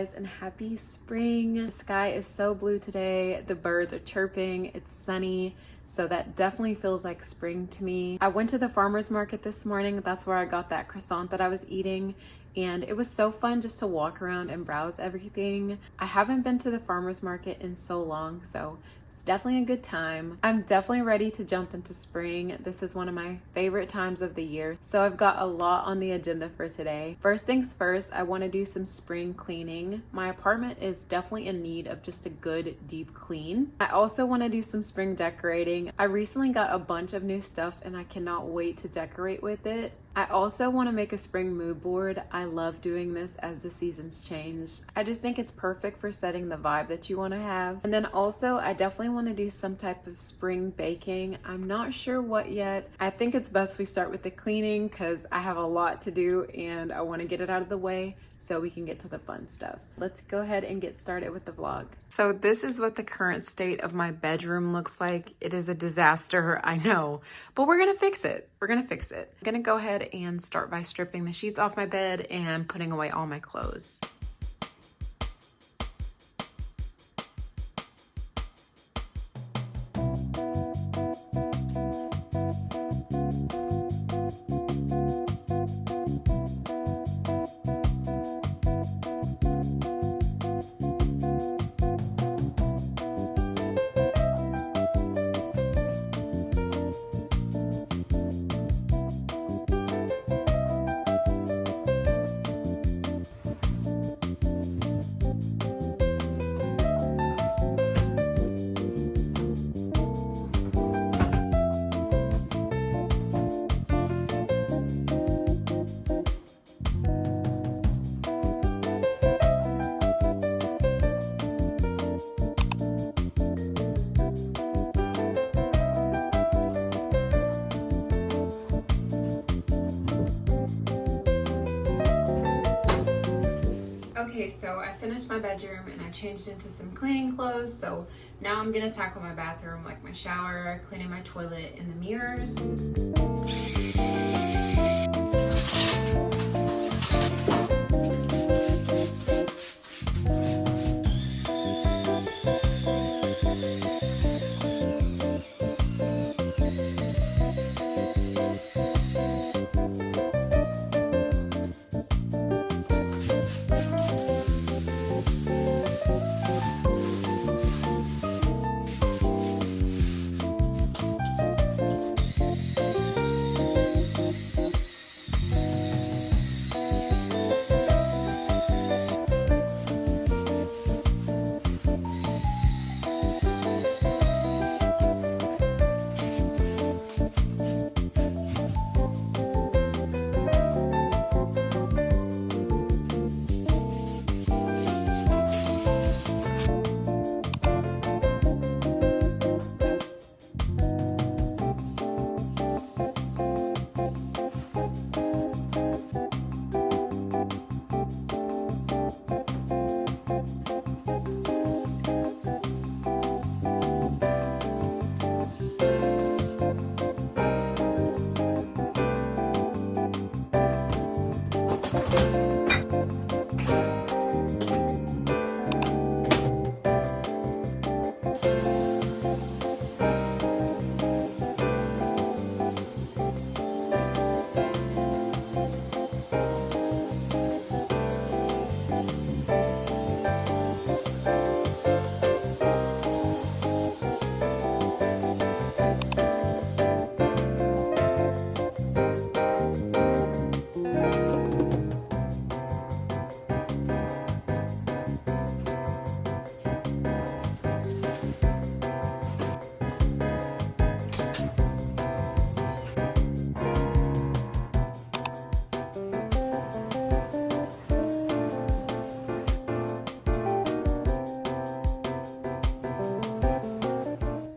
guys, and happy spring. The sky is so blue today. The birds are chirping. It's sunny. So that definitely feels like spring to me. I went to the farmer's market this morning. That's where I got that croissant that I was eating. And it was so fun just to walk around and browse everything. I haven't been to the farmer's market in so long, so it's definitely a good time. I'm definitely ready to jump into spring. This is one of my favorite times of the year. So I've got a lot on the agenda for today. First things first, I want to do some spring cleaning. My apartment is definitely in need of just a good deep clean. I also want to do some spring decorating. I recently got a bunch of new stuff and I cannot wait to decorate with it. I also want to make a spring mood board. I love doing this as the seasons change. I just think it's perfect for setting the vibe that you want to have. And then also I definitely want to do some type of spring baking. I'm not sure what yet. I think it's best we start with the cleaning because I have a lot to do and I want to get it out of the way so we can get to the fun stuff. Let's go ahead and get started with the vlog. So this is what the current state of my bedroom looks like. It is a disaster, I know, but we're gonna fix it. We're gonna fix it. I'm gonna go ahead and start by stripping the sheets off my bed and putting away all my clothes. Okay, so I finished my bedroom and I changed into some cleaning clothes. So now I'm gonna tackle my bathroom, like my shower, cleaning my toilet and the mirrors.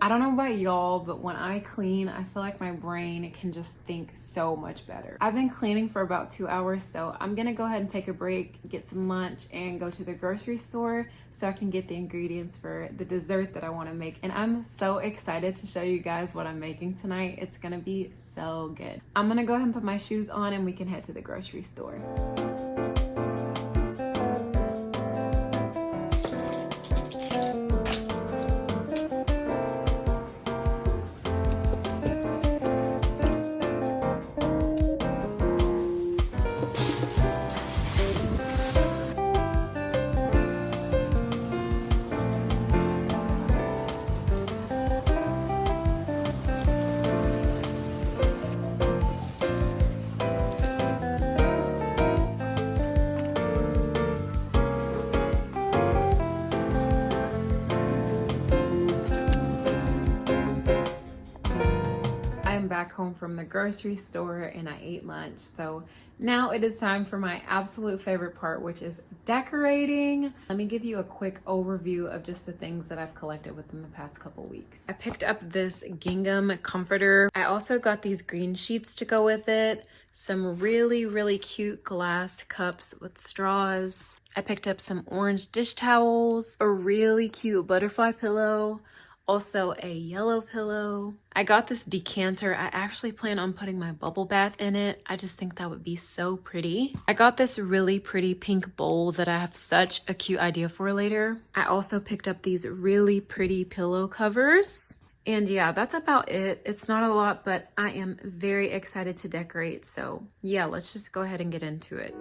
I don't know about y'all, but when I clean, I feel like my brain can just think so much better. I've been cleaning for about 2 hours, so I'm gonna go ahead and take a break, get some lunch, and go to the grocery store so I can get the ingredients for the dessert that I wanna make. And I'm so excited to show you guys what I'm making tonight. It's gonna be so good. I'm gonna go ahead and put my shoes on and we can head to the grocery store. gotten back home from the grocery store and I ate lunch. So now it is time for my absolute favorite part, which is decorating. Let me give you a quick overview of just the things that I've collected within the past couple weeks. I picked up this gingham comforter. I also got these green sheets to go with it. Some really cute glass cups with straws. I picked up some orange dish towels, a really cute butterfly pillow, also a yellow pillow. I got this decanter. I actually plan on putting my bubble bath in it. I just think that would be so pretty. I got this really pretty pink bowl that I have such a cute idea for later. I also picked up these really pretty pillow covers. And yeah, that's about it. It's not a lot, but I am very excited to decorate. So yeah, let's just go ahead and get into it.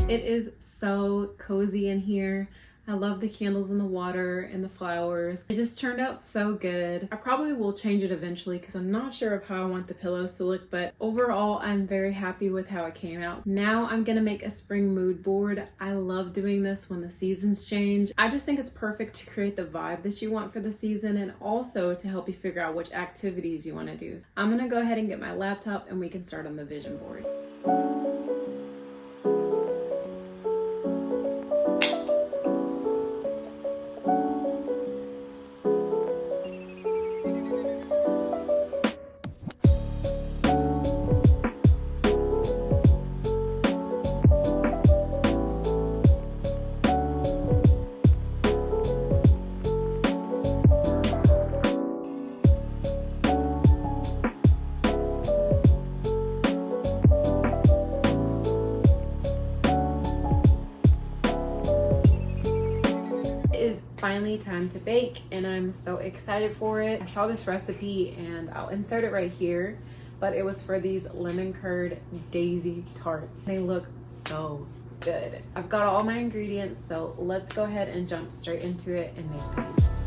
It is so cozy in here. I love the candles in the water and the flowers. It just turned out so good. I probably will change it eventually because I'm not sure of how I want the pillows to look, but overall I'm very happy with how it came out. Now I'm gonna make a spring mood board. I love doing this when the seasons change. I just think it's perfect to create the vibe that you want for the season and also to help you figure out which activities you want to do. I'm gonna go ahead and get my laptop and we can start on the vision board. Finally time to bake and I'm so excited for it. I saw this recipe and I'll insert it right here, but it was for these lemon curd daisy tarts. They look so good. I've got all my ingredients, so let's go ahead and jump straight into it and make these.